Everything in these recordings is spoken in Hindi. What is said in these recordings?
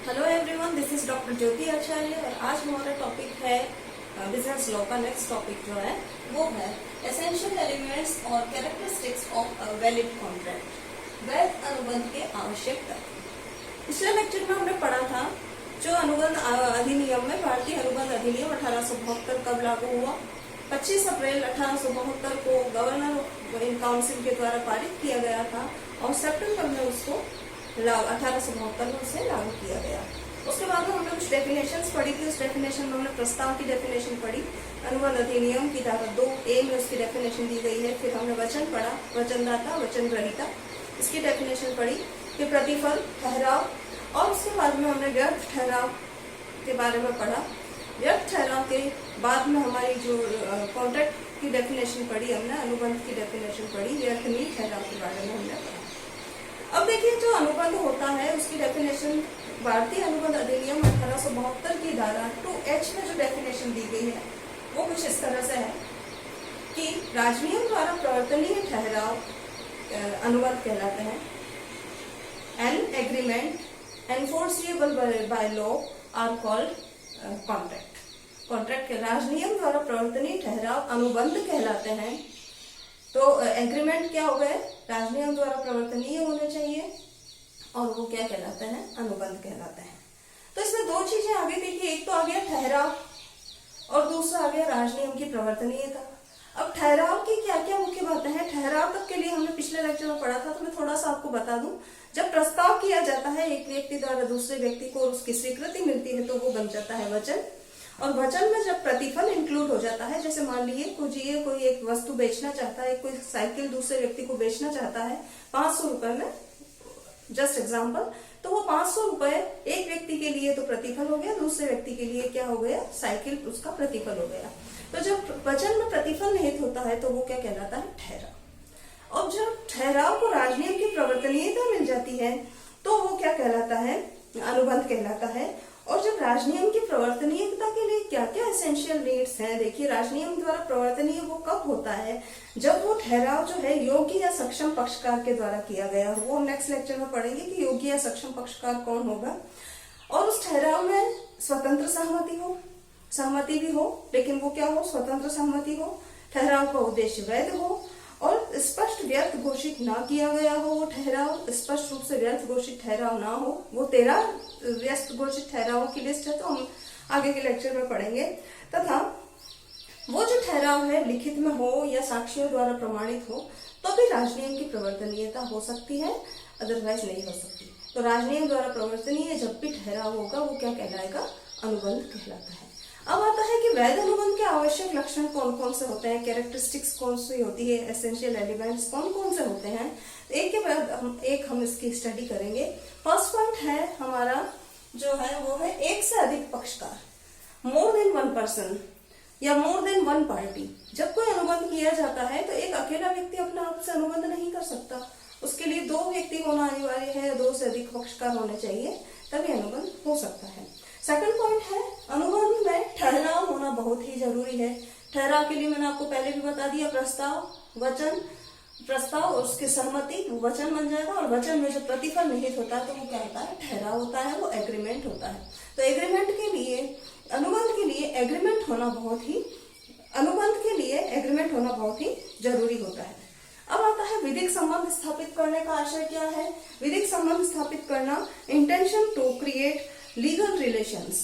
Hello everyone, this is doctor Jyoti Acharya और आज हमारा टॉपिक है बिजनेस लॉ का। नेक्स्ट टॉपिक जो है वो है एसेंशियल एलिमेंट्स और characteristics of a valid contract, वैध अनुबंध के आवश्यक तत्व। पिछले लेक्चर में हमने पढ़ा था जो अनुबंध अधिनियम में भारतीय अनुबंध अधिनियम 1872 कब लागू हुआ। 25 अप्रैल 1872 को गवर्नर इन काउंसिल के द्वारा पारित किया गया था और सितंबर में उसको 1872 में उसे लागू किया गया। उसके बाद में हमने कुछ डेफिनेशंस पढ़ी थी। उस डेफिनेशन में हमने प्रस्ताव की डेफिनेशन पढ़ी, अनुबंध अधिनियम की धारा 2A में उसकी डेफिनेशन दी गई है। फिर हमने वचन पढ़ा, वचनदाता वचन ग्रहीता, इसकी डेफिनेशन पढ़ी। फिर प्रतिफल, ठहराव और उसके बाद में हमने व्यर्थ ठहराव के बारे में पढ़ा। व्यर्थ ठहराव के बाद में हमारी जो कॉन्ट्रैक्ट की डेफिनेशन पढ़ी, हमने अनुबंध की डेफिनेशन पढ़ी, व्यर्थ नहीं ठहराव के बारे में हमने पढ़ा। अब देखिए, जो अनुबंध होता है उसकी डेफिनेशन भारतीय अनुबंध अधिनियम 1872 की धारा 2H में जो डेफिनेशन दी गई है वो कुछ इस तरह से है कि राजनियम द्वारा प्रवर्तनीय ठहराव अनुबंध कहलाते हैं। An agreement enforceable by law are called contract. Contract के राजनियम द्वारा प्रवर्तनीय ठहराव अनुबंध कहलाते हैं। तो एग्रीमेंट क्या हो गए, राजनियम द्वारा प्रवर्तनीय होने चाहिए और वो क्या कहलाते हैं, अनुबंध कहलाते हैं। तो इसमें दो चीजें आ गई। देखिए, एक तो आ गया ठहराव और दूसरा आ गया राजनियम की प्रवर्तनीयता। अब ठहराव की क्या क्या मुख्य बातें हैं, ठहराव तक के लिए हमने पिछले लेक्चर में पढ़ा था, तो मैं थोड़ा सा आपको बता दूं। जब प्रस्ताव किया जाता है एक व्यक्ति द्वारा दूसरे व्यक्ति को, उसकी स्वीकृति मिलती है तो वो बन जाता है वचन। और वचन में जब प्रतिफल इंक्लूड हो जाता है, जैसे मान लीजिए कोई एक वस्तु बेचना चाहता है, कोई साइकिल दूसरे व्यक्ति को बेचना चाहता है 500 रुपए में, जस्ट एग्जाम्पल, तो वो 500 रुपए एक व्यक्ति के लिए तो प्रतिफल हो गया, दूसरे व्यक्ति के लिए क्या हो गया, साइकिल उसका प्रतिफल हो गया। तो जब वचन में प्रतिफल निहित होता है तो वो क्या कहलाता है, ठहराव। और जब ठहराव को राजनियम की प्रवर्तनीयता मिल जाती है तो वो क्या कहलाता है, अनुबंध कहलाता है। और जब राजनियम की प्रवर्तनीयता के लिए क्या क्या एसेंशियल नीड्स हैं, देखिए, राजनियम द्वारा प्रवर्तनीय वो कब होता है, जब वो ठहराव जो है योग्य या सक्षम पक्षकार के द्वारा किया गया हो। वो हम नेक्स्ट लेक्चर में पढ़ेंगे कि योग्य या सक्षम पक्षकार कौन होगा। और उस ठहराव में स्वतंत्र सहमति भी हो, लेकिन वो क्या हो, स्वतंत्र सहमति हो, ठहराव का उद्देश्य वैध हो और स्पष्ट व्यर्थ घोषित ना किया गया हो। वो ठहराव स्पष्ट रूप से व्यर्थ घोषित ठहराव ना हो। वो 13 व्यर्थ घोषित ठहरावों की लिस्ट है, तो हम आगे के लेक्चर में पढ़ेंगे। तथा वो जो ठहराव है लिखित में हो या साक्षियों द्वारा प्रमाणित हो तो भी राजनियम की प्रवर्तनीयता हो सकती है, अदरवाइज नहीं हो सकती। तो राजनियम द्वारा प्रवर्तनीय जब भी ठहराव होगा वो क्या कहलाएगा, अनुबंध कहलाता है। अब आता है कि वैध अनुबंध के आवश्यक लक्षण कौन कौन से होते हैं, कैरेक्टरिस्टिक्स कौन सी होती है, एसेंशियल एलिमेंट्स कौन कौन से होते हैं। एक के बाद एक हम इसकी स्टडी करेंगे। फर्स्ट पॉइंट है हमारा जो है वो है एक से अधिक पक्षकार, मोर देन वन पर्सन या मोर देन वन पार्टी। जब कोई अनुबंध किया जाता है तो एक अकेला व्यक्ति अपने आप से अनुबंध नहीं कर सकता, उसके लिए 2 व्यक्ति होना अनिवार्य है, 2 से अधिक पक्षकार होने चाहिए, तभी अनुबंध हो सकता है। सेकंड पॉइंट है अनुबंध में ठहराव होना बहुत ही जरूरी है। ठहराव के लिए मैंने आपको पहले भी बता दिया, प्रस्ताव, वचन, प्रस्ताव और उसकी सहमति वो वचन बन जाएगा। और वचन में जो प्रतिफल निहित होता है तो वो क्या होता है, ठहराव होता है, वो एग्रीमेंट होता है। तो एग्रीमेंट के लिए, अनुबंध के लिए एग्रीमेंट होना बहुत ही, अनुबंध के लिए एग्रीमेंट होना बहुत ही जरूरी होता है। अब आता है विधिक संबंध स्थापित करने का आशय क्या है। विधिक संबंध स्थापित करना, intention to create legal relations.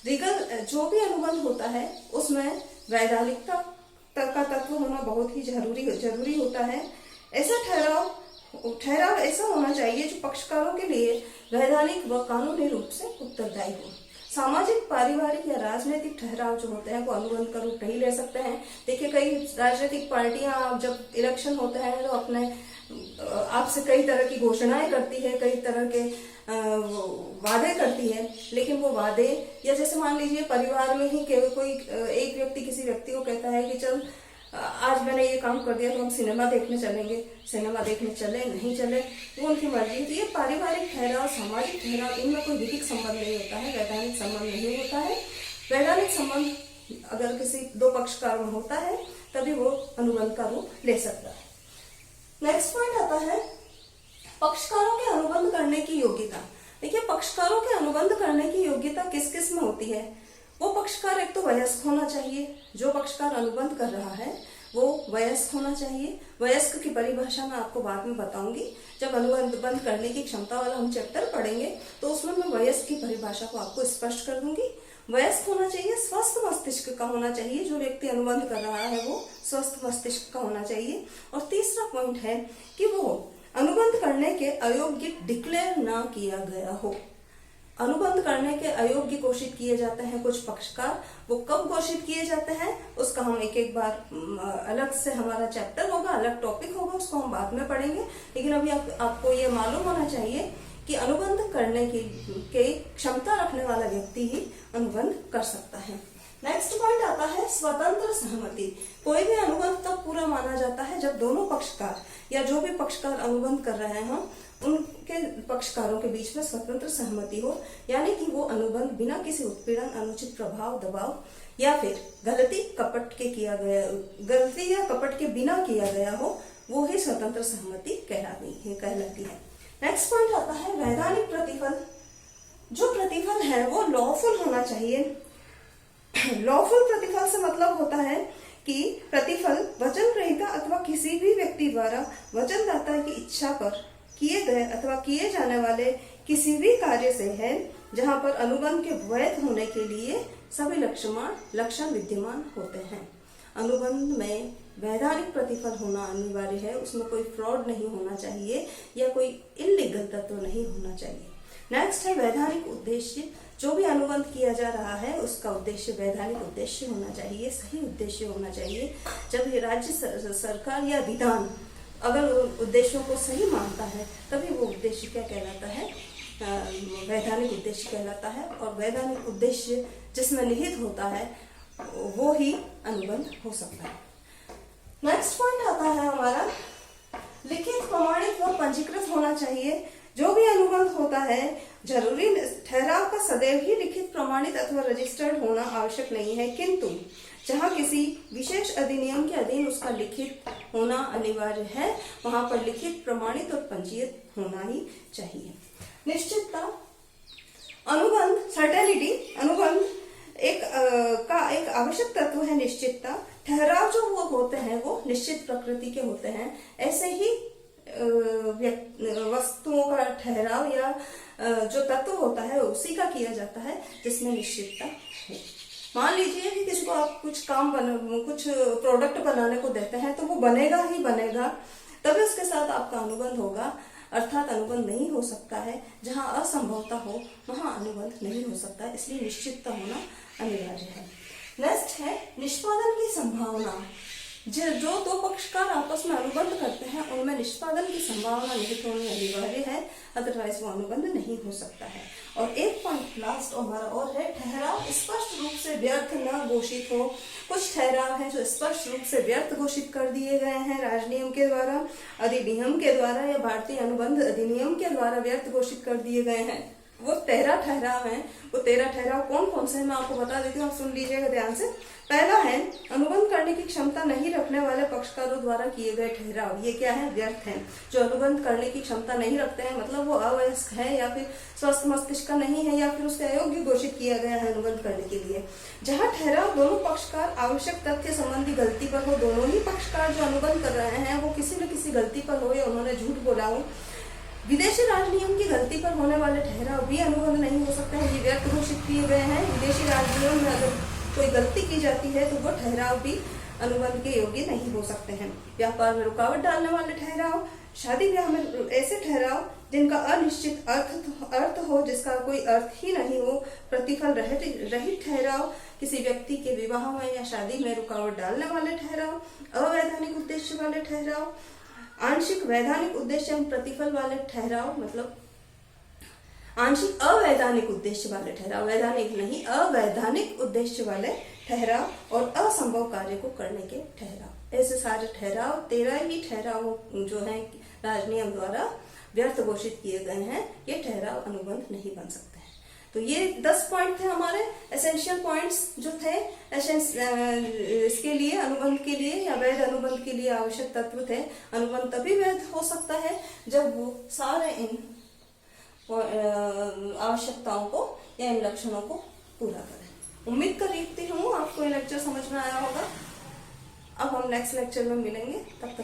Legal जो भी अनुबंध होता है उसमें वैधानिकता का तत्व होना बहुत ही जरूरी होता है। ऐसा ठहराव ऐसा होना चाहिए जो पक्षकारों के लिए वैधानिक व कानूनी रूप से उत्तरदायी हो। सामाजिक, पारिवारिक या राजनीतिक ठहराव जो होते हैं वो अनुबंध का रूप नहीं ले सकते हैं। देखिए, कई राजनीतिक पार्टियां जब इलेक्शन होते हैं तो अपने आपसे कई तरह की घोषणाएं करती है, कई तरह के वादे करती है, लेकिन वो वादे, या जैसे मान लीजिए परिवार में ही कोई एक व्यक्ति किसी व्यक्ति को कहता है कि चल आज मैंने ये काम कर दिया तो हम सिनेमा देखने चलेंगे, सिनेमा देखने चले नहीं चले वो उनकी मर्जी। तो ये पारिवारिक ठहराव, सामाजिक ठहराव, इनमें कोई विधिक संबंध नहीं होता है, वैधानिक संबंध नहीं होता है। वैधानिक संबंध अगर किसी 2 पक्षकारों में होता है तभी वो अनुबंध का रूप ले सकता है। नेक्स्ट पॉइंट आता है पक्षकारों के अनुबंध करने की योग्यता। देखिए, पक्षकारों के अनुबंध करने की योग्यता किस किस में होती है। वो पक्षकार एक तो वयस्क होना चाहिए, जो पक्षकार अनुबंध कर रहा है वो वयस्क होना चाहिए। वयस्क की परिभाषा मैं आपको बाद में बताऊंगी, जब अनुबंध करने की क्षमता वाला हम चैप्टर पढ़ेंगे तो उसमें मैं वयस्क की परिभाषा को आपको स्पष्ट कर दूंगी। वयस्क होना चाहिए, स्वस्थ मस्तिष्क का होना चाहिए, जो व्यक्ति अनुबंध कर रहा है वो स्वस्थ मस्तिष्क का होना चाहिए। और तीसरा पॉइंट है कि वो अनुबंध करने के अयोग्य डिक्लेयर ना किया गया हो। अनुबंध करने के अयोग्य घोषित किए जाते हैं कुछ पक्षकार, वो कब घोषित किए जाते हैं उसका हम एक एक बार अलग से हमारा चैप्टर होगा, अलग टॉपिक होगा, उसको हम बाद में पढ़ेंगे। लेकिन अभी आपको ये मालूम होना चाहिए कि अनुबंध करने की क्षमता रखने वाला व्यक्ति ही अनुबंध कर सकता है। नेक्स्ट पॉइंट आता है स्वतंत्र सहमति। कोई भी अनुबंध तब पूरा माना जाता है जब दोनों पक्षकार या जो भी पक्षकार अनुबंध कर रहे हैं उनके पक्षकारों के बीच में स्वतंत्र सहमति हो, यानी कि वो अनुबंध बिना किसी उत्पीड़न, अनुचित प्रभाव, दबाव या फिर गलती या कपट के बिना किया गया हो, वो ही स्वतंत्र सहमति कहलाती है। नेक्स्ट पॉइंट आता है वैधानिक प्रतिफल। जो प्रतिफल है वो लॉफुल होना चाहिए। लॉफुल प्रतिफल से मतलब होता है कि प्रतिफल वचन ग्रहीता अथवा किसी भी व्यक्ति द्वारा वचनदाता की इच्छा पर किए गए अथवा किए जाने वाले किसी भी कार्य से है, जहां पर अनुबंध के वैध होने के लिए सभी लक्षण विद्यमान होते हैं। अनुबंध में वैधानिक प्रतिफल होना अनिवार्य है, उसमें कोई फ्रॉड नहीं होना चाहिए या कोई इलीगल तत्व नहीं होना चाहिए। नेक्स्ट है वैधानिक उद्देश्य। जो भी अनुबंध किया जा रहा है उसका उद्देश्य वैधानिक उद्देश्य होना चाहिए, सही उद्देश्य होना चाहिए। जब राज्य सरकार या विधान अगर उद्देश्यों को सही मानता है तभी वो उद्देश्य क्या कहलाता है, वैधानिक उद्देश्य कहलाता है। और वैधानिक उद्देश्य जिसमें निहित होता है वो ही अनुबंध हो सकता है। नेक्स्ट पॉइंट आता है हमारा लिखित, प्रमाणित व पंजीकृत होना चाहिए। जो भी अनुबंध होता है जरूरी ठहराव का सदैव ही लिखित, प्रमाणित अथवा रजिस्टर्ड होना आवश्यक नहीं है, किंतु जहाँ किसी विशेष अधिनियम के अधीन उसका लिखित होना अनिवार्य है वहां पर लिखित, प्रमाणित और पंजीकृत होना ही चाहिए। निश्चितता, अनुबंध सर्टेनिटी, अनुबंध का एक आवश्यक तत्व है निश्चितता। ठहराव जो वो होते हैं वो निश्चित प्रकृति के होते हैं। ऐसे ही वस्तुओं का ठहराव या जो तत्व होता है उसी का किया जाता है जिसमें निश्चितता है। मान लीजिए कि किसी को आप कुछ प्रोडक्ट बनाने को देते हैं तो वो बनेगा ही बनेगा, तभी उसके साथ आपका अनुबंध होगा। अर्थात अनुबंध नहीं हो सकता है, जहां असंभवता हो वहां अनुबंध नहीं हो सकता, इसलिए निश्चितता होना अनिवार्य है। नेक्स्ट है निष्पादन की संभावना। जो दो पक्षकार आपस में अनुबंध करते हैं उनमें निष्पादन की संभावना निहित होनी अनिवार्य है, अदरवाइज वो अनुबंध नहीं हो सकता है। और एक पॉइंट लास्ट हमारा और है ठहराव स्पष्ट रूप से व्यर्थ न घोषित हो। कुछ ठहराव है जो स्पष्ट रूप से व्यर्थ घोषित कर दिए गए हैं राजनियम के द्वारा, अधिनियम के द्वारा या भारतीय अनुबंध अधिनियम के द्वारा व्यर्थ घोषित कर दिए गए हैं। वो 13 ठहराव हैं। वो 13 ठहराव कौन कौन से हैं मैं आपको बता देती हूँ, आप सुन लीजिएगा ध्यान से। पहला है अनुबंध करने की क्षमता नहीं रखने वाले पक्षकारों द्वारा किए गए ठहराव। ये क्या है, व्यर्थ है। जो अनुबंध करने की क्षमता नहीं रखते हैं मतलब वो अवयस्क है या फिर स्वस्थ मस्तिष्क का नहीं है या फिर उसके अयोग्य घोषित किया गया है अनुबंध करने के लिए। जहाँ ठहराव दोनों पक्षकार आवश्यक तथ्य संबंधी गलती पर हो, दोनों ही पक्षकार जो अनुबंध कर रहे हैं वो किसी न किसी गलती पर हो या उन्होंने झूठ बोला हो, विदेशी राजनियम की गलती पर होने वाले ठहराव भी अनुबंध नहीं हो सकते हैं, ये व्यर्थ घोषित किए गए हैं। विदेशी राजनियम में अगर कोई गलती की जाती है तो वो ठहराव भी अनुबंध के योग्य नहीं हो सकते हैं। व्यापार में रुकावट डालने वाले ठहराव, शादी ब्याह में ऐसे ठहराव जिनका अनिश्चित अर्थ हो, जिसका कोई अर्थ ही नहीं हो, प्रतिफल रहित ठहराव, किसी व्यक्ति के विवाह में या शादी में रुकावट डालने वाले ठहराव, अवैधानिक उद्देश्य वाले ठहराव, आंशिक वैधानिक उद्देश्य एवं प्रतिफल वाले ठहराव, मतलब आंशिक अवैधानिक उद्देश्य वाले ठहराव, वैधानिक नहीं अवैधानिक उद्देश्य वाले ठहराव और असंभव कार्य को करने के ठहराव। ऐसे सारे ठहराव 13 ही ठहराव जो हैं राजनियम द्वारा व्यर्थ घोषित किए गए हैं, ये ठहराव अनुबंध नहीं बन सकते हैं। तो ये 10 पॉइंट थे हमारे एसेंशियल पॉइंट्स जो थे इसके लिए, अनुबंध के लिए या वैध अनुबंध के लिए आवश्यक तत्व थे। अनुबंध तभी वैध हो सकता है जब वो सारे इन आवश्यकताओं को या इन लक्षणों को पूरा करें। उम्मीद करती हूँ आपको ये लेक्चर समझ में आया होगा। अब हम नेक्स्ट लेक्चर में मिलेंगे, तब तक